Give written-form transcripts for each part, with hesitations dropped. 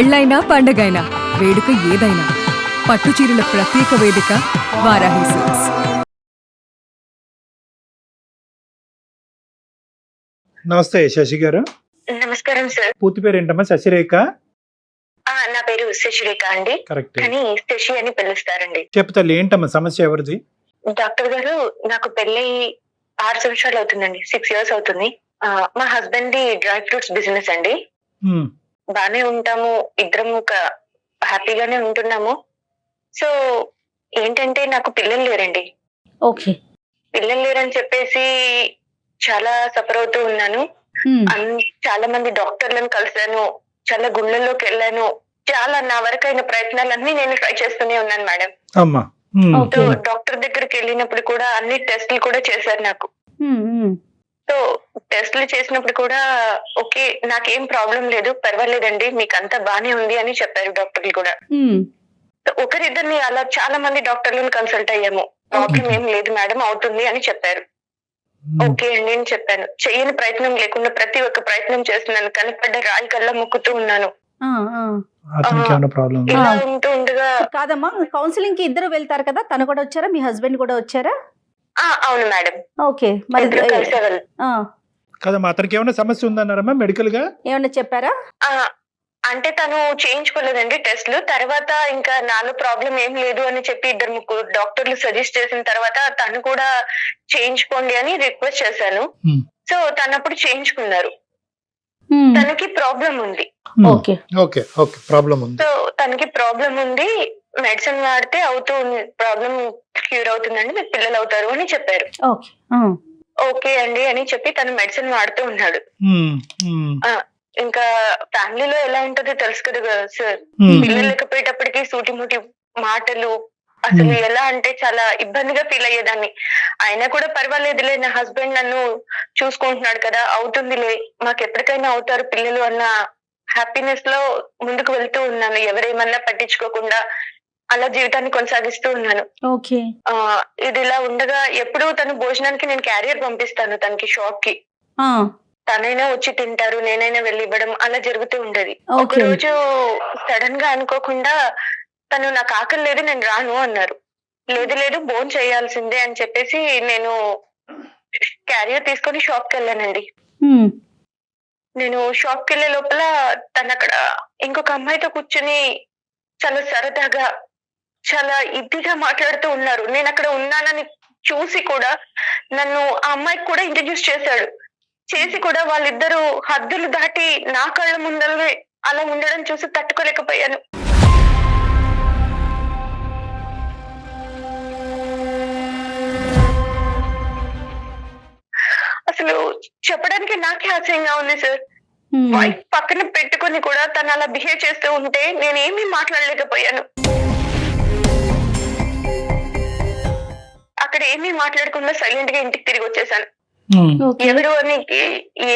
పెళ్ళైనా పండగైనా వేడుక ఏదైనా పట్టుచీరల ప్రత్యేక వేదిక వారాహి సిల్క్స్. నమస్తే శశి గారు. నమస్కారం సార్. పూర్తి పేరు ఏంటమ్మా? శశిరేఖ? నా పేరు శశిరేఖ అండి. కరెక్ట్. కానీ శశి అని పిలుస్తారండి. చెప్పు తల్లి, ఏంటమ్మా సమస్య? ఎవరిది? డాక్టర్ గారు, నాకు పెళ్ళై 6 సంవత్సరాలు అవుతుందండి. 6 years అవుతుంది. మా husband the dry fruits business అండి. బానే ఉంటాము, ఇద్దరం హ్యాపీగానే ఉంటున్నాము. సో ఏంటంటే నాకు పిల్లలు లేరండి. ఓకే. పిల్లలు లేరని చెప్పేసి చాలా సఫర్ అవుతూ ఉన్నాను. చాలా మంది డాక్టర్లను కలిశాను, చాలా గుళ్ళల్లోకి వెళ్ళాను, చాలా నా వరకైన ప్రయత్నాలన్నీ నేను ట్రై చేస్తూనే ఉన్నాను మేడం. అమ్మా. ఓకే. డాక్టర్ దగ్గరికి వెళ్ళినప్పుడు కూడా అన్ని టెస్టులు కూడా చేశారు నాకు. సో టెస్టులు చేసినప్పుడు కూడా ఓకే, నాకేం ప్రాబ్లం లేదు, పర్వాలేదండి, మీకు అంతా బానే ఉంది అని చెప్పారు డాక్టర్లు కూడా. ఒకరిద్దరిని అలా చాలా మంది డాక్టర్లను కన్సల్ట్ అయ్యాము. ప్రాబ్లం ఏం లేదు మేడం, అవుతుంది అని చెప్పారు. ఓకే అండి అని చెప్పాను. చెయ్యని ప్రయత్నం లేకుండా ప్రతి ఒక్క ప్రయత్నం చేస్తున్నాను. కనపడ్డ రాయి కల్లా మొక్కుతూ ఉన్నాను. ఇలా ఉంటూ ఉండగా కాదమ్మా, కౌన్సిలింగ్ కి ఇద్దరు వెళ్తారు కదా, తను కూడా వచ్చారా? మీ హస్బెండ్ కూడా వచ్చారా? అవును మేడం. ఓకే. మరి కదమ్మా, అతనికి ఏమైనా సమస్య ఉందన్నారమ్మా మెడికల్ గా? ఏమన్నా చెప్పారా? అంటే తను చేయించుకోలేదండి టెస్ట్లు. తర్వాత ఇంకా నాలో ప్రాబ్లం ఏం లేదు అని చెప్పి 2-3 డాక్టర్లు సజెస్ట్ చేసిన తర్వాత తను కూడా చేయించుకోండి అని రిక్వెస్ట్ చేశాను. సో తనప్పుడు చేయించుకున్నారు. తనకి ప్రాబ్లం ఉంది. ఓకే ఓకే ఓకే, ప్రాబ్లం ఉంది. సో తనకి ప్రాబ్లం ఉంది, మెడిసిన్ వాడితే ప్రాబ్లం క్యూర్ అవుతుందండి, మీకు పిల్లలు అవుతారు అని చెప్పారు. ఓకే అండి అని చెప్పి తను మెడిసిన్ వాడుతూ ఉన్నాడు. ఇంకా ఫ్యామిలీలో ఎలా ఉంటుందో తెలుసు కదా సార్. పిల్లలు లేకపోయేటప్పటికి సూటిముటి మాటలు, అసలు ఎలా అంటే చాలా ఇబ్బందిగా ఫీల్ అయ్యేదాన్ని. అయినా కూడా పర్వాలేదులే, నా హస్బెండ్ నన్ను చూసుకుంటున్నాడు కదా, అవుతుందిలే, మాకు ఎప్పటికైనా అవుతారు పిల్లలు అన్న హ్యాపీనెస్ లో ముందుకు వెళ్తూ ఉన్నాను. ఎవరేమన్నా పట్టించుకోకుండా అలా జీవితాన్ని కొనసాగిస్తూ ఉన్నాను. ఓకే. ఇది ఇలా ఉండగా ఎప్పుడు తను భోజనానికి నేను క్యారియర్ పంపిస్తాను తనకి, షాప్ కి. తనైనా వచ్చి తింటారు, నేనైనా వెళ్ళి ఇవ్వడం, అలా జరుగుతూ ఉండేది. ఒక రోజు సడన్ గా అనుకోకుండా తను నాకు ఆకలి లేదు, నేను రాను అన్నారు. లేదు భోజనం చేయాల్సిందే అని చెప్పేసి నేను క్యారియర్ తీసుకొని షాప్ కి వెళ్ళానండి. నేను షాప్ కి వెళ్లే లోపల తను అక్కడ ఇంకొక అమ్మాయితో కూర్చుని చాలా సరదాగా చాలా ఇదిగా మాట్లాడుతూ ఉన్నారు. నేను అక్కడ ఉన్నానని చూసి కూడా నన్ను ఆ అమ్మాయికి కూడా ఇంట్రడ్యూస్ చేసి కూడా వాళ్ళిద్దరూ హద్దులు దాటి నా కళ్ళ ముందరనే అలా ఉండడం చూసి తట్టుకోలేకపోయాను. అసలు చెప్పడానికి నాకే ఆశ్చర్యంగా ఉంది సార్. వైఫ్ పక్కన పెట్టుకుని కూడా తను అలా బిహేవ్ చేస్తూ ఉంటే నేనేమీ మాట్లాడలేకపోయాను. అక్కడ ఏమీ మాట్లాడకుండా సైలెంట్ గా ఇంటికి తిరిగి వచ్చేసాను. ఎవరు అని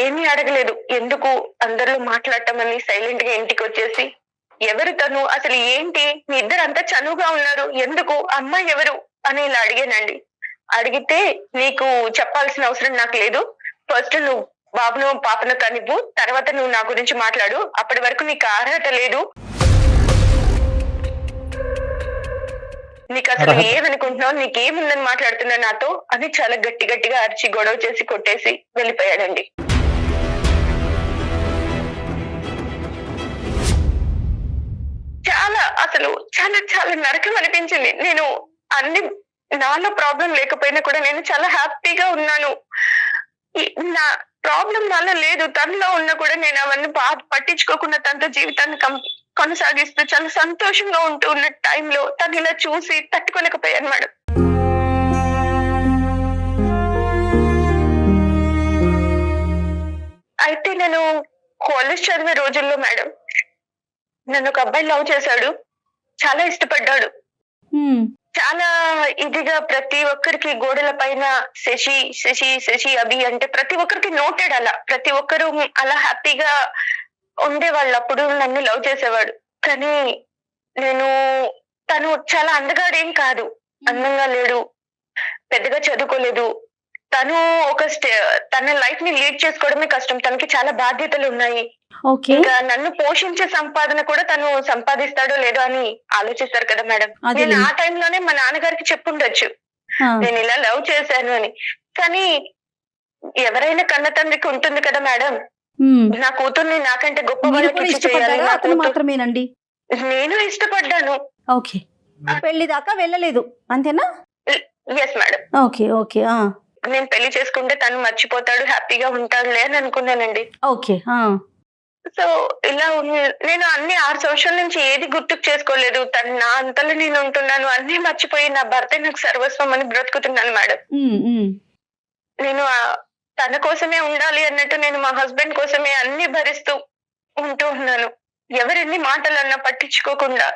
ఏమీ అడగలేదు, ఎందుకు అందరిలో మాట్లాడటం అని సైలెంట్ గా ఇంటికి వచ్చేసి, ఎవరు తను, అసలు ఏంటి, మీ ఇద్దరు అంతా చనువుగా ఉన్నారు, ఎందుకు, అమ్మాయి ఎవరు అని ఇలా అడిగానండి. అడిగితే, నీకు చెప్పాల్సిన అవసరం నాకు లేదు, ఫస్ట్ నువ్వు బాబును పాపను కనివ్వు, తర్వాత నువ్వు నా గురించి మాట్లాడు, అప్పటి వరకు నీకు అర్హత లేదు, నీకు అసలు ఏమనుకుంటున్నావు, నీకేముందని మాట్లాడుతున్నా నాతో అని చాలా గట్టిగా అరిచి గొడవ చేసి కొట్టేసి వెళ్ళిపోయాడండి. అసలు చాలా నరకం అనిపించింది. నేను అన్ని నాలో ప్రాబ్లం లేకపోయినా కూడా నేను చాలా హ్యాపీగా ఉన్నాను. నా ప్రాబ్లం నాలో లేదు, తనలో ఉన్నా కూడా నేను అవన్నీ పట్టించుకోకుండా తనతో జీవితాన్ని కొనసాగిస్తూ చాలా సంతోషంగా ఉంటూ ఉన్న టైంలో తను ఇలా చూసి తట్టుకోలేకపోయాను మేడం. అయితే నేను కాలేజ్ చదివే రోజుల్లో మేడం నన్ను ఒక అబ్బాయి లవ్ చేశాడు, చాలా ఇష్టపడ్డాడు. చాలా ఇదిగా ప్రతి ఒక్కరికి గోడల పైన శశి శశి శశి అభి అంటే ప్రతి ఒక్కరికి నోటెడ్, అలా ప్రతి ఒక్కరు అలా హ్యాపీగా ఉండేవాళ్ళు. అప్పుడు నన్ను లవ్ చేసేవాడు. కానీ తను చాలా అందగాడేం కాదు, అందంగా లేడు, పెద్దగా చదువుకోలేదు. తను తన లైఫ్ ని లీడ్ చేసుకోవడమే కష్టం, తనకి చాలా బాధ్యతలు ఉన్నాయి. ఓకే. ఇంకా నన్ను పోషించే సంపాదన కూడా తను సంపాదిస్తాడో లేదో అని ఆలోచిస్తారు కదా మేడం. నేను ఆ టైంలోనే మా నాన్నగారికి చెప్పుండొచ్చు నేను ఇలా లవ్ చేశాను అని. కానీ ఎవరైనా కన్న తండ్రికి ఉంటుంది కదా మేడం, నా కూతుర్ని నాకంటే గొప్ప వాళ్ళకి ఇచ్చి చేయాలి. నా అతను కూతురు మాత్రమేనండి. నేను ఇష్టపడ్డాను. ఓకే. పెళ్లి దాకా వెళ్ళలేదు అంతేనా? Yes madam. ఓకే. ఓకే. నేను పెళ్లి చేసుకుంటే తను మర్చిపోతాడు, హ్యాపీగా ఉంటాడులే అని అనుకున్నానండి. ఓకే. సో ఇలా నేను అన్ని 6 సంవత్సరాల నుంచి ఏది గుర్తుకు చేసుకోలేదు. తను నా అంతలో నేను ఉంటున్నాను, అన్ని మర్చిపోయి నా భర్త నాకు సర్వస్వం అని బ్రతుకుతున్నాను మేడం. నేను తన కోసమే ఉండాలి అన్నట్టు నేను మా హస్బెండ్ కోసమే అన్ని భరిస్తూ ఉంటూ ఉన్నాను. ఎవరెన్ని మాటలు అన్నా పట్టించుకోకుండా,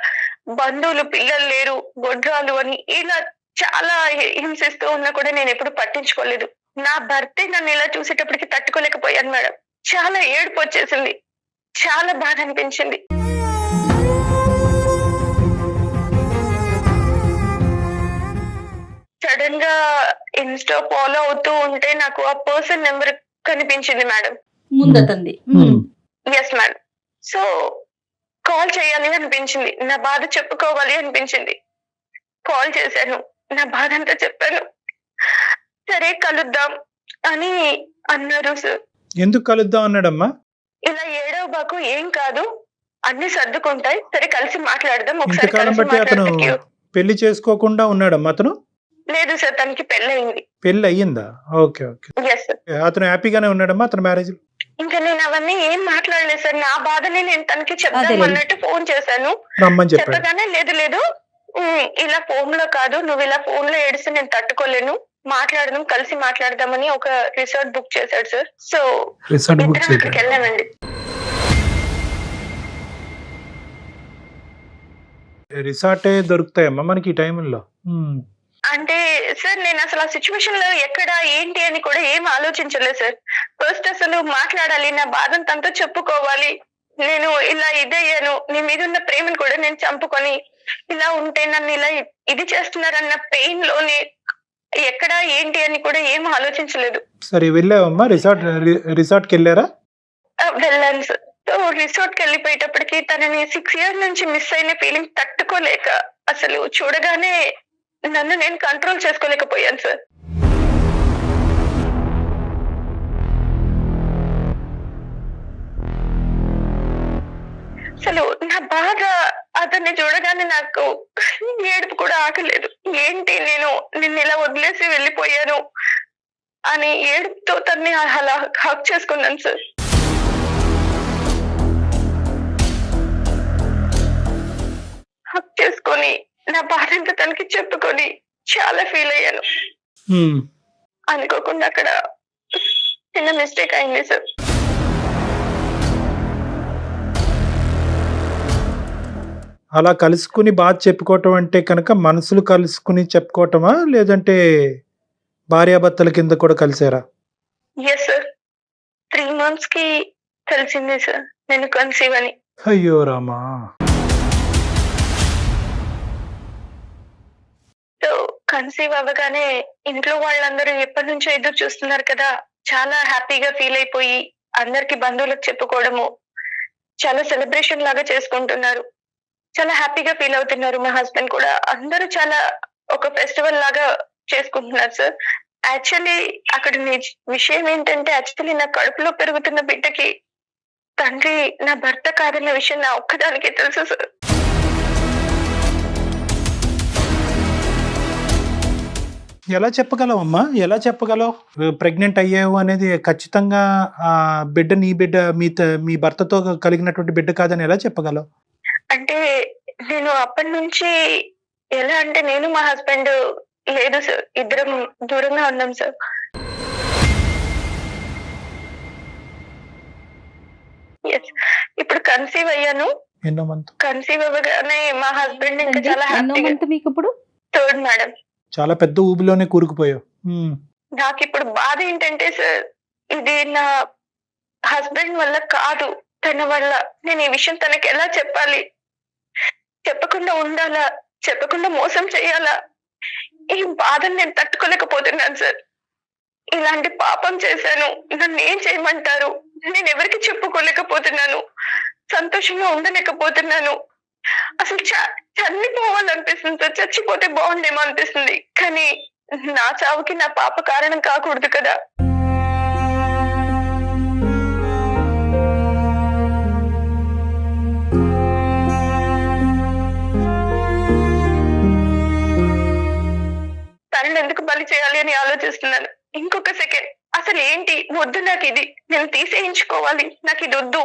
బంధువులు పిల్లలు లేరు, గొడ్రాలు అని ఇలా చాలా హింసిస్తూ ఉన్నా కూడా నేను ఎప్పుడు పట్టించుకోలేదు. నా భర్తే నన్ను ఇలా చూసేటప్పటికి తట్టుకోలేకపోయాను మేడం. చాలా ఏడుపు వచ్చేసింది, చాలా బాధ అనిపించింది. సడన్ గా ఇన్స్టా ఫాలో అవుతూ ఉంటే నాకు ఆ పర్సన్ నెంబర్ కనిపించింది మేడం. ముందతంది. Yes madam. సో కాల్ చేయాలి అనిపించింది, నా బాధ చెప్పుకోవాలి అనిపించింది. కాల్ చేశాను, నా బాధ అంతా చెప్పాను. సరే కలుద్దాం అని అన్నారు సార్. ఎందుకు కలుద్దాం అన్నాడమ్మా? ఇలా ఏడవ బాకు, ఏం కాదు, అన్ని సర్దుకుంటాయి, సరే కలిసి మాట్లాడదాం ఒకసారి. ఇంతకాలం బట్టి అతను పెళ్లి చేసుకోకుండా ఉన్నాడమ్మా అతను? లేదు సార్, తనకి పెళ్లి అయింది. పెళ్లి అయ్యిందా? Okay okay. Yes sir. అతను హ్యాపీగానే ఉన్నాడమ్మా అతను మ్యారేజ్? ఇంకా నేను అవన్నీ ఏం మాట్లాడలేదు సార్. నా బాధని నేను తనకి చెప్దాం అన్నట్టు ఫోన్ చేశాను. రమ్మని చెప్పాడు. చెప్పగానే లేదు లేదు, ఇలా ఫోన్ లో కాదు, నువ్వు ఇలా ఫోన్ లో ఏడిస్తే నేను తట్టుకోలేను, మాట్లాడదాం, కలిసి మాట్లాడదామని ఒక రిసార్ట్ బుక్ చేశాడు సార్. సో రిసార్ట్ బుక్ చేశాడు. అక్కడికి వెళ్ళామండి. రిసార్టే దొరుకుతాయమ్మా మనకి ఈ టైంలో? అంటే సార్ నేను అసలు ఆ సిచ్యువేషన్ లో ఎక్కడ ఏంటి అని కూడా ఏం ఆలోచించలేదు సార్. ఫస్ట్ అసలు మాట్లాడాలి, నా బాధను తనతో చెప్పుకోవాలి. నేను ఇలా ఇదయ్యాను, నీ మీద ఉన్న ప్రేమను కూడా నేను చంపుకొని ఇలా ఉంటే నన్ను ఇలా ఇది చేస్తున్నారన్న పెయిన్ లోనే ఎక్కడ ఏంటి అని కూడా ఏం ఆలోచించలేదు. సరే వెళ్ళావమ్మా రిసార్ట్కి వెళ్ళారా? వెళ్ళాను సార్. సో రిసార్ట్ కి వెళ్ళిపోయేటప్పటికి తనని 6 years నుంచి మిస్ అయిన ఫీలింగ్ తట్టుకోలేక అసలు చూడగానే నన్ను నేను కంట్రోల్ చేసుకోలేకపోయాను సార్. అసలు నా బాధ అతన్ని చూడగానే నాకు ఏడుపు కూడా ఆగలేదు. ఏంటి నేను నిన్ను ఇలా వదిలేసి వెళ్ళిపోయాను అని ఏడుపుతో తన్ని అలా హక్ చేసుకున్నాను సార్. హక్ చేసుకొని నా బాధ అంతా తనకి చెప్పుకొని చాలా ఫీల్ అయ్యాను. అనుకోకుండా అక్కడ చిన్న మిస్టేక్ అయింది సార్. అలా కలుసుకుని బాధ చెప్పుకోవటం అంటే కనుక మనసులు కలుసుకుని చెప్పుకోవటమా, లేదంటే భార్యాభర్తల కింద కూడా కలిసారా? Yes sir. 3 months కి తెలిసింది సార్ నేను కన్సీవ్ అని. అయ్యో రామా. సో కన్సీవ్ అవ్వగానే ఇంట్లో వాళ్ళందరూ ఎప్పటి నుంచో ఎదురు చూస్తున్నారు కదా, చాలా హ్యాపీగా ఫీల్ అయిపోయి అందరికి బంధువులకు చెప్పుకోవడము, చాలా సెలబ్రేషన్ లాగా చేసుకుంటున్నారు, చాలా హ్యాపీగా ఫీల్ అవుతున్నారు. మా హస్బెండ్ కూడా అందరూ చాలా ఒక ఫెస్టివల్ లాగా చేసుకుంటున్నారు సార్. యాక్చువల్లీ అక్కడ విషయం ఏంటంటే, యాక్చువల్లీ నా కడుపులో పెరుగుతున్న బిడ్డకి తండ్రి నా భర్త కాదన్న విషయం నా ఒక్కదానికే తెలుసు సార్. ఎలా చెప్పగలవమ్మా? ఎలా చెప్పగలవు ప్రెగ్నెంట్ అయ్యావు అనేది? ఖచ్చితంగా ఆ బిడ్డ నీ బిడ్డ, మీ భర్తతో కలిగినటువంటి బిడ్డ కాదని ఎలా చెప్పగలవు? అంటే నేను అప్పటి నుంచి ఎలా అంటే, నేను మా హస్బెండ్ లేదు సార్, ఇద్దరం దూరంగా ఉన్నాం సార్. ఇప్పుడు కన్సీవ్ అయ్యాను. కన్సీవ్ అవ్వగానే మా హస్బెండ్ ఇంకా చాలా హ్యాపీగా. మీకు ఇప్పుడు 3rd మేడం. చాలా పెద్ద ఊబిలోనే కూరుకుపోయావు. నాకు ఇప్పుడు బాధ ఏంటంటే సార్, ఇది నా హస్బెండ్ వల్ల కాదు, తన వల్ల. నేను ఈ విషయం తనకి ఎలా చెప్పాలి? చెప్పకుండా ఉండాలా? చెప్పకుండా మోసం చేయాలా? ఈ బాధను నేను తట్టుకోలేకపోతున్నాను సార్. ఇలాంటి పాపం చేశాను, నన్ను ఏం చేయమంటారు? నేను ఎవరికి చెప్పుకోలేకపోతున్నాను, సంతోషంగా ఉండలేకపోతున్నాను. అసలు చనిపోవాలనిపిస్తుంది సార్, చచ్చిపోతే బాగుండేమో అనిపిస్తుంది. కానీ నా చావుకి నా పాప కారణం కాకూడదు కదా. తనని ఎందుకు బలి చేయాలి అని ఆలోచిస్తున్నాను. ఇంకొక సెకండ్ అసలు ఏంటి వద్దు, నాకు ఇది నేను తీసేయించుకోవాలి, నాకు ఇది వద్దు,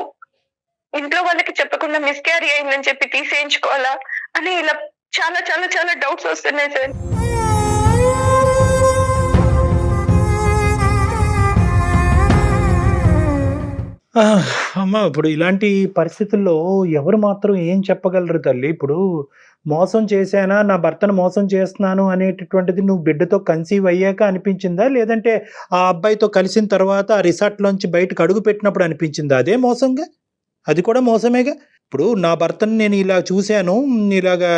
ఇంట్లో వాళ్ళకి చెప్పకుండా మిస్క్యారీ అయిందని చెప్పి తీసేయించుకోవాలా అని ఇలా చాలా చాలా చాలా డౌట్స్ వస్తున్నాయి సార్. అమ్మ ఇప్పుడు ఇలాంటి పరిస్థితుల్లో ఎవరు మాత్రం ఏం చెప్పగలరు తల్లి? ఇప్పుడు మోసం చేశానా, నా భర్తను మోసం చేస్తున్నాను అనేటటువంటిది నువ్వు బిడ్డతో కన్సీవ్ అయ్యాక అనిపించిందా, లేదంటే ఆ అబ్బాయితో కలిసిన తర్వాత ఆ రిసార్ట్లోంచి బయటకు అడుగు పెట్టినప్పుడు అనిపించిందా? అదే మోసంగా, అది కూడా మోసమేగా. ఇప్పుడు నా భర్తను నేను ఇలా చూశాను, ఇలాగా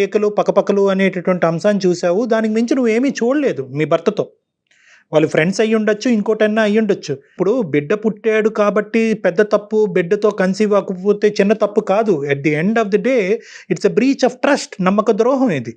ఏకలు పక్కపక్కలు అనేటటువంటి అంశాన్ని చూసావు, దానికి మించి నువ్వేమీ చూడలేదు మీ భర్తతో. వాళ్ళు ఫ్రెండ్స్ అయ్యి ఉండొచ్చు, ఇంకోటన్నా అయ్యి ఉండొచ్చు. ఇప్పుడు బిడ్డ పుట్టాడు కాబట్టి పెద్ద తప్పు, బిడ్డతో కన్సీవ్ అవ్వకపోతే చిన్న తప్పు కాదు. At the end of the day it's a breach of trust, నమ్మక ద్రోహం ఇది.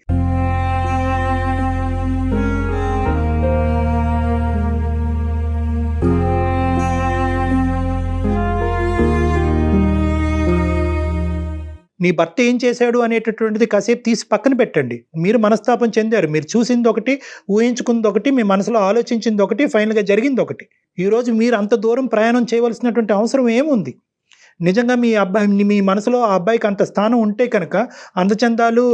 నీ భర్త ఏం చేశాడు అనేటటువంటిది కాసేపు తీసి పక్కన పెట్టండి. మీరు మనస్తాపం చెందారు, మీరు చూసింది ఒకటి, ఊహించుకుంది ఒకటి, మీ మనసులో ఆలోచించింది ఒకటి, ఫైనల్గా జరిగింది ఒకటి. ఈరోజు మీరు అంత దూరం ప్రయాణం చేయవలసినటువంటి అవసరం ఏముంది? నిజంగా మీ మనసులో ఆ అబ్బాయికి అంత స్థానం ఉంటే కనుక అందచందాలు,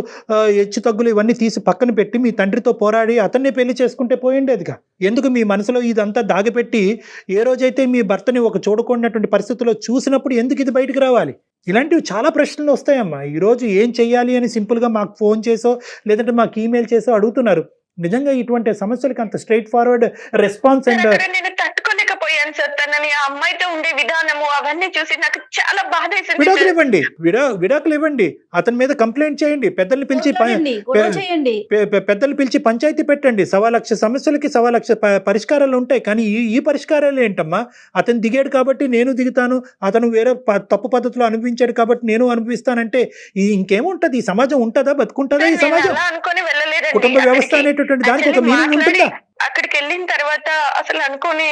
హెచ్చు తగ్గులు ఇవన్నీ తీసి పక్కన పెట్టి మీ తండ్రితో పోరాడి అతన్నే పెళ్లి చేసుకుంటే పోయిండేదిగా. ఎందుకు మీ మనసులో ఇదంతా దాగిపెట్టి ఏ రోజైతే మీ భర్తని ఒక చూడకూడనటువంటి పరిస్థితుల్లో చూసినప్పుడు ఎందుకు ఇది బయటకు రావాలి? ఇలాంటివి చాలా ప్రశ్నలు వస్తాయమ్మా. ఈరోజు ఏం చెయ్యాలి అని సింపుల్గా మాకు ఫోన్ చేసో లేదంటే మాకు ఈమెయిల్ చేసో అడుగుతున్నారు. నిజంగా ఇటువంటి సమస్యలకు అంత స్ట్రైట్ ఫార్వర్డ్ రెస్పాన్స్ అండ్ నేను తట్టుకోలేకపోయాను సార్. తనని ఆ అమ్మాయితో ఉండే విధానము అవన్నీ చూసి నాకు చాలా బాధ వేసింది. విడాకులు ఇవ్వండి, అతని మీద కంప్లైంట్ చేయండి, పెద్దల్ని పిలిచి పంచాయతీ పెట్టండి. 1,00,000 సమస్యలకి 1,00,000 పరిష్కారాలు ఉంటాయి. కానీ ఈ పరిష్కారాలు ఏంటమ్మా? అతను దిగాడు కాబట్టి నేను దిగుతాను, అతను వేరే తప్పు పద్ధతిలో అనుభవించాడు కాబట్టి నేను అనుభవిస్తానంటే ఇంకేముంటది? ఈ సమాజం ఉంటుందా? బతుకుంటుందా ఈ సమాజం? కుటుంబ వ్యవస్థ అనేటటువంటి దానికి ఒక మీనింగ్ ఉంటుందా? అక్కడికి వెళ్ళిన తర్వాత అసలు అనుకుని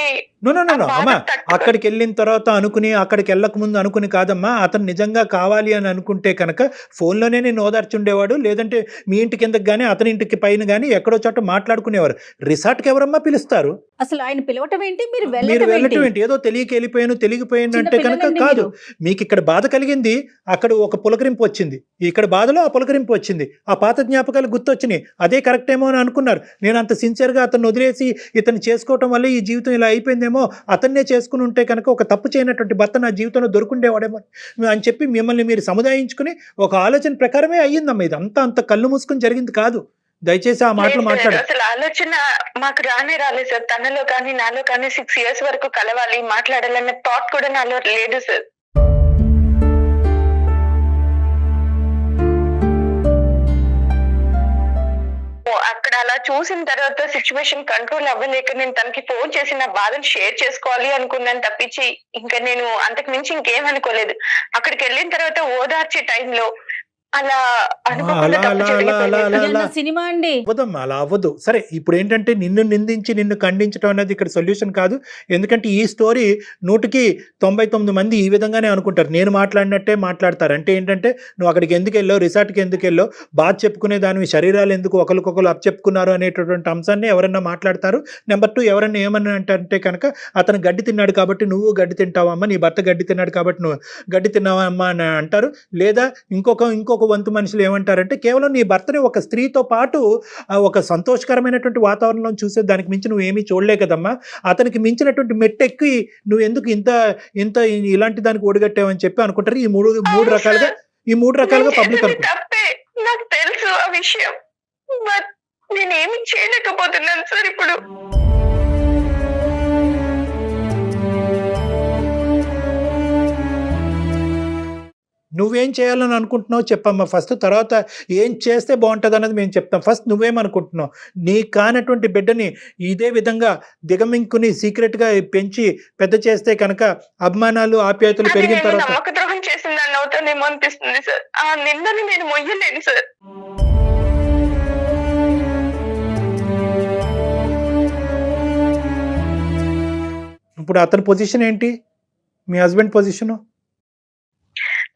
అమ్మా, అక్కడికి వెళ్ళిన తర్వాత అనుకుని, అక్కడికి వెళ్ళక ముందు అనుకుని కాదమ్మా. అతను నిజంగా కావాలి అని అనుకుంటే కనుక ఫోన్లోనే నేను ఓదార్చుండేవాడు, లేదంటే మీ ఇంటి కిందకి కానీ అతని ఇంటికి పైన కానీ ఎక్కడో చోట మాట్లాడుకునేవారు. రిసార్ట్కి ఎవరమ్మా పిలుస్తారు? అసలు ఆయన పిలవటం ఏంటి, మీరు వెళ్ళటం ఏంటి? ఏదో తెలియకపోయాను అంటే కనుక కాదు. మీకు ఇక్కడ బాధ కలిగింది, అక్కడ ఒక పులకరింపు వచ్చింది, ఇక్కడ బాధలో ఆ పులకరింపు వచ్చింది, ఆ పాత జ్ఞాపకాలు గుర్తొచ్చినాయి, అదే కరెక్ట్ ఏమో అని అనుకున్నారు. నేను అంత సిన్సియర్గా అతను వదిలేసి ఇతను చేసుకోవటం వల్ల ఈ జీవితం ఇలా అయిపోయిందేమో, అతన్నే చేసుకుని ఉంటే కనుక ఒక తప్పు చేయనటువంటి భర్త నా జీవితంలో దొరుకుండేవాడేమో అని చెప్పి మిమ్మల్ని మీరు సముదాయించుకుని ఒక ఆలోచన ప్రకారమే అయ్యిందమ్మా. ఇది అంత కళ్ళు మూసుకుని జరిగింది కాదు. దయచేసి ఆ మాటలు మాట్లాడారు. అసలు ఆలోచన మాకు రాలేదు సార్. తనలో కానీ నాలో కానీ 6 years వరకు కలవాలి, మాట్లాడాలన్న థాట్ కూడా నాలో లేదు సార్. అక్కడ అలా చూసిన తర్వాత సిచ్యువేషన్ కంట్రోల్ అవ్వలేక నేను తనకి ఫోన్ చేసి నా బాధను షేర్ చేసుకోవాలి అనుకున్నాను తప్పించి ఇంకా నేను అంతకు మించి ఇంకేం అనుకోలేదు. అక్కడికి వెళ్ళిన తర్వాత ఓదార్చే టైంలో అలా సినిమా అండి అవ్వదమ్మా, అలా అవ్వదు. సరే, ఇప్పుడు ఏంటంటే నిన్ను నిందించి నిన్ను ఖండించడం అనేది ఇక్కడ సొల్యూషన్ కాదు. ఎందుకంటే ఈ స్టోరీ 199 మంది ఈ విధంగానే అనుకుంటారు, నేను మాట్లాడినట్టే మాట్లాడతారు. అంటే ఏంటంటే నువ్వు అక్కడికి ఎందుకు వెళ్ళావు, రిసార్ట్కి ఎందుకు వెళ్ళావు, బాధ చెప్పుకునే దాని శరీరాలు ఎందుకు ఒకరికొకరు చెప్పుకున్నారు అనేటటువంటి అంశాన్ని ఎవరన్నా మాట్లాడతారు. నెంబర్ 2, ఎవరన్నా ఏమన్నా అంటే కనుక అతను గడ్డి తిన్నాడు కాబట్టి నువ్వు గడ్డి తింటావమ్మా, నీ భర్త గడ్డి తిన్నాడు కాబట్టి నువ్వు గడ్డి తిన్నావమ్మా అని అంటారు. లేదా ఇంకొక వంతు మనుషులు ఏమంటారంటే కేవలం నీ భర్తని ఒక స్త్రీతో పాటు ఒక సంతోషకరమైనటువంటి వాతావరణంలో చూసే దానికి మించి నువ్వు ఏమీ చూడలే కదమ్మా, అతనికి మించినటువంటి మెట్టెక్కి నువ్వు ఎందుకు ఇంత ఇలాంటి దానికి ఒడిగట్టావని చెప్పి అనుకుంటారు. ఈ మూడు రకాలుగా పబ్లిక్ అనుకుంటారు. నాకు తెలుసు ఆ విషయం, బట్ నేనేమి చేయలేకపోతున్నాను సార్. ఇప్పుడు నువ్వేం చేయాలని అనుకుంటున్నావు చెప్పమ్మా ఫస్ట్, తర్వాత ఏం చేస్తే బాగుంటుంది అన్నది మేము చెప్తాం. ఫస్ట్ నువ్వేమనుకుంటున్నావు? నీ కానటువంటి బిడ్డని ఇదే విధంగా దిగమింకుని సీక్రెట్గా పెంచి పెద్ద చేస్తే కనుక అభిమానాలు ఆప్యాయతలు పెరిగిన తర్వాత నమ్మక ద్రోహం చేసిందని అవుతానేమో అనిపిస్తుంది సార్. ఆ నిందని నేను మొయ్యలేను సార్. ఇప్పుడు అతని పొజిషన్ ఏంటి, మీ హస్బెండ్ పొజిషన్?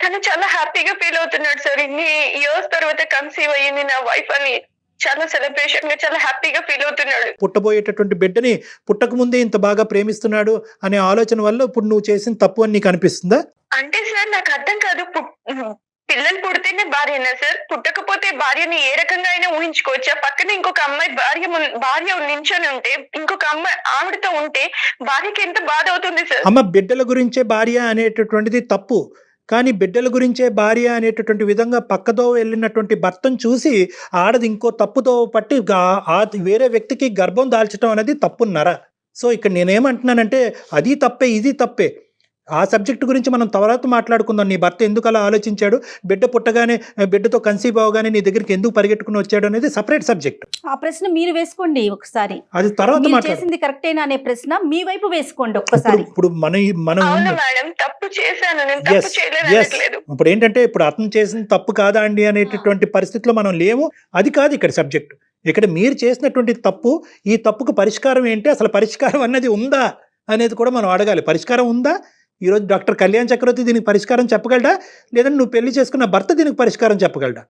తను చాలా హ్యాపీగా ఫీల్ అవుతున్నాడు సార్. ఇన్ని ఇయర్స్ తర్వాత కన్సీవ్ అయ్యింది నా వైఫ్ అని చాలా సెలబ్రేషన్ గా చాలా హ్యాపీగా ఫీల్ అవుతున్నాడు. పుట్టబోయేటటువంటి బిడ్డని పుట్టక ముందే ఇంత బాగా ప్రేమిస్తున్నాడు అనే ఆలోచన వల్ల ఇప్పుడు నువ్వు చేసిన తప్పు అని నీకు అనిపిస్తుందా? అంటే సార్ నాకు అర్థం కాదు, పిల్లలు పుడితేనే భార్యనా సార్? పుట్టకపోతే భార్యని ఏ రకంగా అయినా ఊహించుకోవచ్చా? పక్కన ఇంకొక అమ్మాయి భార్య నించొని ఉంటే ఇంకొక అమ్మాయి ఆవిడతో ఉంటే భార్యకి ఎంత బాధ అవుతుంది సార్? అమ్మ, బిడ్డల గురించే భార్య అనేటటువంటిది తప్పు, కానీ బిడ్డల గురించే భార్య అనేటటువంటి విధంగా పక్కదో వెళ్ళినటువంటి భర్తను చూసి ఆడది ఇంకో తప్పుతో పట్టి వేరే వ్యక్తికి గర్భం దాల్చడం అనేది తప్పున్నారా? సో ఇక్కడ నేనేమంటున్నానంటే అది తప్పే, ఇది తప్పే. ఆ సబ్జెక్ట్ గురించి మనం తర్వాత మాట్లాడుకుందాం. నీ భర్త ఎందుకు అలా ఆలోచించాడు, బిడ్డ పుట్టగానే బిడ్డతో కన్సీవ్ అవగానే నీ దగ్గరికి ఎందుకు పరిగెట్టుకుని వచ్చాడు అనేది సపరేట్ సబ్జెక్ట్. ఆ ప్రశ్న మీరు వేసుకోండి ఒకసారి. అది తర్వాత మీరు చేసింది కరెక్టేనా అనే ప్రశ్న మీ వైపు వేసుకోండి ఒక్కసారి. ఇప్పుడు మనం అవును మేడం, తప్పు చేశాను, నేను తప్పు చేయలేదు. ఇప్పుడు ఏంటంటే ఇప్పుడు అతను చేసిన తప్పు కాదా అండి అనేటటువంటి పరిస్థితిలో మనం లేము. అది కాదు ఇక్కడ సబ్జెక్ట్. ఇక్కడ మీరు చేసినటువంటి తప్పు, ఈ తప్పుకు పరిష్కారం ఏంటి, అసలు పరిష్కారం అన్నది ఉందా అనేది కూడా మనం అడగాలి. పరిష్కారం ఉందా? ఈరోజు డాక్టర్ కళ్యాణ్ చక్రవర్తి దీనికి పరిష్కారం చెప్పగలడా, లేదంటే నువ్వు పెళ్లి చేసుకున్న భర్త దీనికి పరిష్కారం చెప్పగలడా?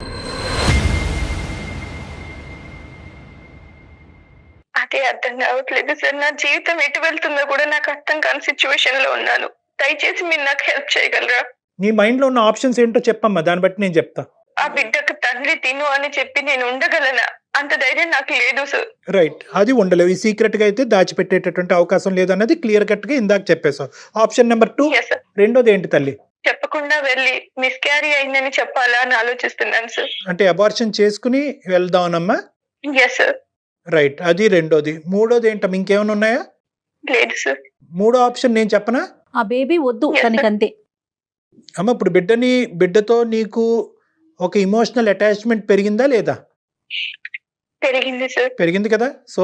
అదే అర్థం కావట్లేదు సార్. నా జీవితం ఎటు వెళ్తుందో కూడా నాకు అర్థం కాని సిచ్యువేషన్ లో ఉన్నాను. దయచేసి మీరు నాకు హెల్ప్ చేయగలరా? నీ మైండ్ లో ఉన్న ఆప్షన్స్ ఏంటో చెప్పమ్మా, దాన్ని బట్టి నేను చెప్తా. ఆ బిడ్డకు తండ్రి తిను అని చెప్పి నేను ఉండగలనా? అంత ధైర్యం నాకు లేదు సార్. రైట్, అది ఉండలేవు. ఈ సీక్రెట్ గా అయితే దాచిపెట్టేటటువంటి అవకాశం లేదన్నది క్లియర్ కట్ గా ఇందాక చెప్పేశావు. Option number 2. Yes, sir. రెండోది ఏంటి తల్లి? చెప్పకుండా వెళ్ళి మిస్క్యారీ అయిందని చెప్పాలా అని ఆలోచిస్తున్నాను సార్. అంటే అబార్షన్ చేసుకుని వెళ్దామనమ్మా? Yes sir. రైట్, అది రెండోది. మూడోది ఏంటమ్మా, ఇంకేమైనా ఉన్నాయా? లేదు సార్. మూడో ఆప్షన్ నేను చెప్పనా? ఆ బేబీ వద్దు Yes, sir. తనకంతే. అమ్మ, ఇప్పుడు బిడ్డతో నీకు ఒక ఇమోషనల్ అటాచ్మెంట్ పెరిగిందా లేదా? పెరిగింది సార్. పెరిగింది కదా. సో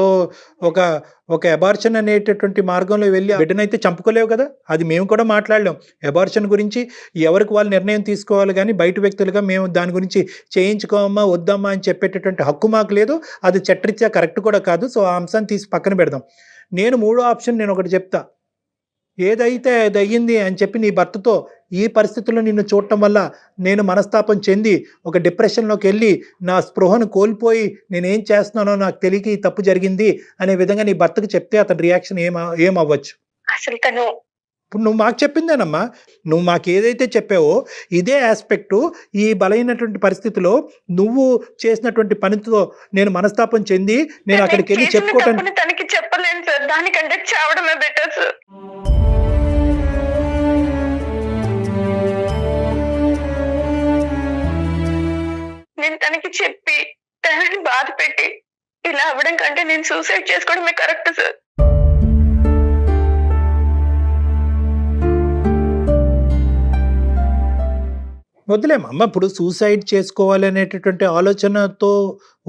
ఒక అబార్షన్ అనేటటువంటి మార్గంలో వెళ్ళి బిడ్డనైతే చంపుకోలేవు కదా. అది మేము కూడా మాట్లాడలేం. అబార్షన్ గురించి ఎవరికి వాళ్ళు నిర్ణయం తీసుకోవాలి, కానీ బయట వ్యక్తులుగా మేము దాని గురించి చేయించుకోమా వద్దమ్మా అని చెప్పేటటువంటి హక్కు మాకు లేదు. అది చట్టరీత్యా కరెక్ట్ కూడా కాదు. సో ఆ అంశాన్ని తీసి పక్కన పెడదాం. నేను మూడో ఆప్షన్ నేను ఒకటి చెప్తా. ఏదైతే అది అయ్యింది అని చెప్పి నీ భర్తతో ఈ పరిస్థితుల్లో నిన్ను చూడటం వల్ల నేను మనస్తాపం చెంది ఒక డిప్రెషన్లోకి వెళ్ళి నా స్పృహను కోల్పోయి నేనేం చేస్తున్నానో నాకు తెలియక ఈ తప్పు జరిగింది అనే విధంగా నీ భర్తకు చెప్తే అతని రియాక్షన్ ఏమవ్వచ్చు? అసలు తను ఇప్పుడు నువ్వు మాకు చెప్పిందేనమ్మా, నువ్వు మాకు ఏదైతే చెప్పావో ఇదే ఆస్పెక్టు ఈ బలైనటువంటి పరిస్థితిలో నువ్వు చేసినటువంటి పనితో నేను మనస్తాపం చెంది నేను అక్కడికి వెళ్ళి చెప్పుకోవటానికి తనకి చెప్పలేను సార్. దానికంటే చావడమే బెటర్ సార్. నేను తనకి చెప్పి తనని బాధ పెట్టి ఇలా అవ్వడం కంటే నేను సూసైడ్ చేసుకోవడమే కరెక్ట్ సార్. వద్దులేమమ్మా, ఇప్పుడు సూసైడ్ చేసుకోవాలి అనేటటువంటి ఆలోచనతో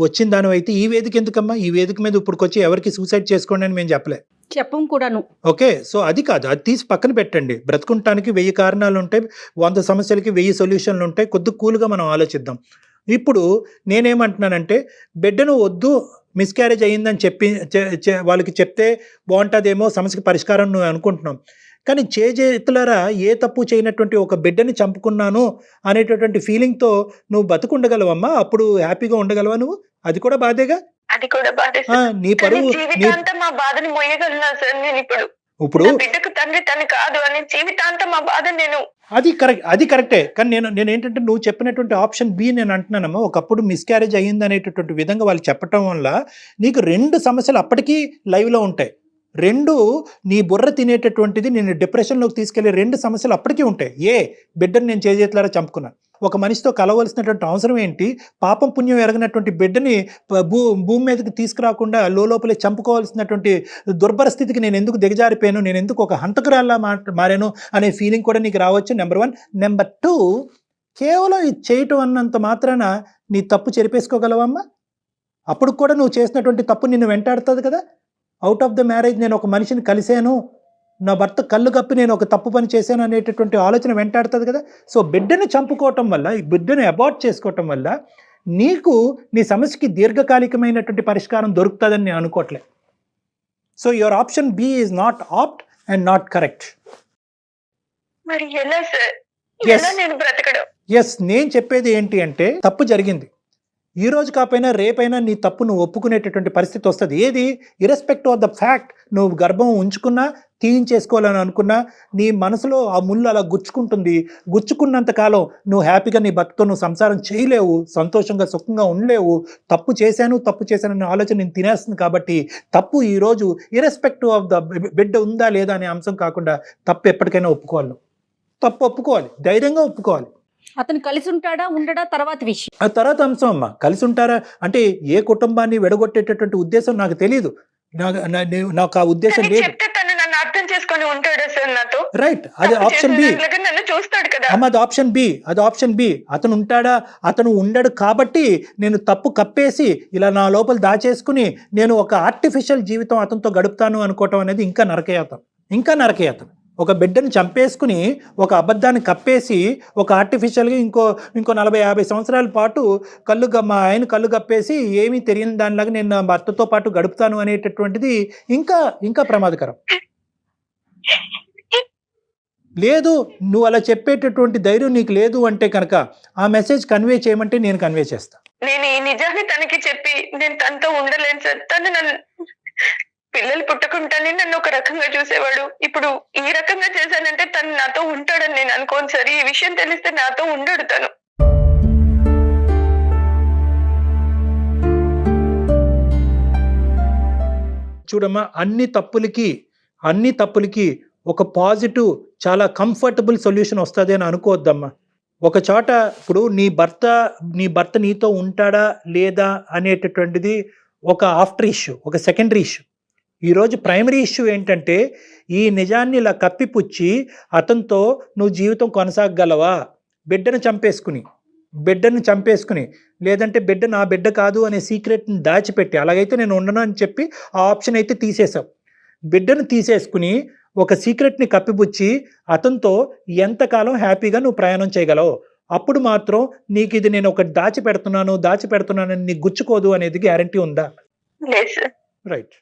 వచ్చిన దానివైతే ఈ వేదిక ఎందుకమ్మా? ఈ వేదిక మీద ఇప్పుడుకొచ్చి ఎవరికి సూసైడ్ చేసుకోండి అని మేము చెప్పలే, చెప్పం కూడాను. ఓకే, సో అది కాదు, అది తీసి పక్కన పెట్టండి. బ్రతుకుంటానికి 1000 కారణాలు ఉంటాయి, 100 సమస్యలకి 1000 సొల్యూషన్లు ఉంటాయి. కొద్ది కూల్గా మనం ఆలోచిద్దాం. ఇప్పుడు నేనేమంటున్నానంటే బిడ్డను వద్దు, మిస్క్యారేజ్ అయ్యిందని చెప్పి వాళ్ళకి చెప్తే బాగుంటుందేమో, సమస్యకి పరిష్కారం నువ్వు అనుకుంటున్నాం. కానీ చేతులారా ఏ తప్పు చేయనటువంటి ఒక బిడ్డని చంపుకున్నాను అనేటటువంటి ఫీలింగ్తో నువ్వు బతుకుండగలవమ్మా? అప్పుడు హ్యాపీగా ఉండగలవా నువ్వు? అది కూడా బాధేగా. అది కూడా బాధే నీ పరువు జీవితాంతం మా బాధని మొయ్యగలనా సార్ నేను? ఇప్పుడు బిడ్డకు తండ్రి తను కాదు అని జీవితాంతం మా బాధ నేను. అది కరెక్టే. కానీ నేను ఏంటంటే నువ్వు చెప్పినటువంటి ఆప్షన్ బి నేను అంటున్నానమ్మా. ఒకప్పుడు మిస్క్యారేజ్ అయ్యింది అనేటటువంటి విధంగా వాళ్ళు చెప్పటం వల్ల నీకు 2 సమస్యలు అప్పటికీ లైవ్లో ఉంటాయి. 2 నీ బుర్ర తినేటటువంటిది నేను డిప్రెషన్లోకి తీసుకెళ్లే 2 సమస్యలు అప్పటికీ ఉంటాయి. బిడ్డను నేను చేతులారా చంపుకున్నాను. ఒక మనిషితో కలవలసినటువంటి అవసరం ఏంటి? పాపం పుణ్యం ఎరగినటువంటి బిడ్డని భూమి మీదకి తీసుకురాకుండా లోపలే చంపుకోవాల్సినటువంటి దుర్భర స్థితికి నేను ఎందుకు దిగజారిపోయాను, నేను ఎందుకు ఒక హంతకురాల్లా మారాను అనే ఫీలింగ్ కూడా నీకు రావచ్చు. నెంబర్ 1. నెంబర్ 2, కేవలం ఇది చేయటం అన్నంత మాత్రాన నీ తప్పు చెరిపేసుకోగలవమ్మా? అప్పుడు కూడా నువ్వు చేసినటువంటి తప్పు నిన్ను వెంటాడుతుంది కదా. అవుట్ ఆఫ్ ద మ్యారేజ్ నేను ఒక మనిషిని కలిశాను, నా భర్త కళ్ళు కప్పి నేను ఒక తప్పు పని చేశాను అనేటటువంటి ఆలోచన వెంటాడుతుంది కదా. సో బిడ్డను చంపుకోవటం వల్ల, ఈ బిడ్డను అబార్ట్ చేసుకోవటం వల్ల నీకు నీ సమస్యకి దీర్ఘకాలికమైనటువంటి పరిష్కారం దొరుకుతుందని నేను అనుకోవట్లే. So your option B is not apt and not correct. మరి ఎలా సార్, Yes. ఎలా నేను బ్రతకడం? ఎస్, నేను చెప్పేది ఏంటి అంటే తప్పు జరిగింది, ఈ రోజు కాకపోయినా రేపైనా నీ తప్పు నువ్వు ఒప్పుకునేటటువంటి పరిస్థితి వస్తుంది. ఏది, ఇర్రెస్పెక్టివ్ ఆఫ్ ద ఫ్యాక్ట్ నువ్వు గర్భం ఉంచుకున్నా తీయించేసుకోవాలని అనుకున్నా నీ మనసులో ఆ ముళ్ళు అలా గుచ్చుకుంటుంది. గుచ్చుకున్నంత కాలం నువ్వు హ్యాపీగా నీ భర్తతో నువ్వు సంసారం చేయలేవు, సంతోషంగా సుఖంగా ఉండలేవు. తప్పు చేశాను అనే ఆలోచన నేను తినేస్తుంది. కాబట్టి తప్పు ఈరోజు ఇర్రెస్పెక్టివ్ ఆఫ్ ద బిడ్డ ఉందా లేదా అనే అంశం కాకుండా తప్పు ఎప్పటికైనా ఒప్పుకోవాలి. తప్పు ఒప్పుకోవాలి, ధైర్యంగా ఒప్పుకోవాలి. అతను కలిసి ఉంటాడా ఉండడా తర్వాత విషయం. ఆ తర్వాత అంశం అమ్మా. కలిసి ఉంటారా అంటే ఏ కుటుంబాన్ని విడగొట్టేటటువంటి ఉద్దేశం నాకు తెలియదు, నాకు ఆ ఉద్దేశం కానీ లేదు. చెప్తే తను నన్ను అర్థం చేసుకొని ఉంటాడా సార్ నాతో? రైట్, అది తప్పు ఆప్షన్ బి. చేసిన దానిలాగా నన్ను చూస్తాడు కదా. అమ్మ, అది ఆప్షన్ బి, అది ఆప్షన్ బి. అతను ఉంటాడా, అతను ఉండడు కాబట్టి నేను తప్పు కప్పేసి ఇలా నా లోపల దాచేసుకుని నేను ఒక ఆర్టిఫిషియల్ జీవితం అతనితో గడుపుతాను అనుకోవటం అనేది ఇంకా నరకయాతం. ఒక బిడ్డను చంపేసుకుని ఒక అబద్ధాన్ని కప్పేసి ఒక ఆర్టిఫిషియల్గా ఇంకో 40-50 సంవత్సరాల పాటు మా ఆయన కళ్ళు కప్పేసి ఏమీ తెలియని దానిలాగా నేను నా భర్తతో పాటు గడుపుతాను అనేటటువంటిది ఇంకా ప్రమాదకరం. లేదు, నువ్వు అలా చెప్పేటటువంటి ధైర్యం నీకు లేదు అంటే కనుక ఆ మెసేజ్ కన్వే చేయమంటే నేను కన్వే చేస్తాను. నేను ఈ నిజాన్ని తనకి చెప్పి నేను తనతో ఉండలేను సార్. తను నన్ను పిల్లలు పుట్టకుండానే నన్ను ఒక రకంగా చూసేవాడు. ఇప్పుడు ఈ రకంగా చేశానంటే తను నాతో ఉంటాడని నేను అనుకోను సార్. ఈ విషయం తెలిస్తే నాతో ఉండడు తను. చూడమ్మా, అన్ని తప్పులకి ఒక పాజిటివ్, చాలా కంఫర్టబుల్ సొల్యూషన్ వస్తుంది అని అనుకోవద్దమ్మా. ఒక చోట ఇప్పుడు నీ భర్త నీతో ఉంటాడా లేదా అనేటటువంటిది ఒక ఆఫ్టర్ ఇష్యూ, ఒక సెకండరీ ఇష్యూ. ఈరోజు ప్రైమరీ ఇష్యూ ఏంటంటే ఈ నిజాన్ని ఇలా కప్పిపుచ్చి అతనితో నువ్వు జీవితం కొనసాగగలవా? బిడ్డను చంపేసుకుని లేదంటే బిడ్డ నా బిడ్డ కాదు అనే సీక్రెట్ని దాచిపెట్టి, అలాగైతే నేను ఉండను అని చెప్పి ఆ ఆప్షన్ అయితే తీసేసావు. బిడ్డను తీసేసుకుని ఒక సీక్రెట్ని కప్పిపుచ్చి అతనితో ఎంతకాలం హ్యాపీగా నువ్వు ప్రయాణం చేయగలవు? అప్పుడు మాత్రం నీకు ఇది నేను ఒకటి దాచిపెడుతున్నాను అని నీకు గుచ్చుకోదు అనేది గ్యారంటీ ఉందా? లేదు సార్. రైట్.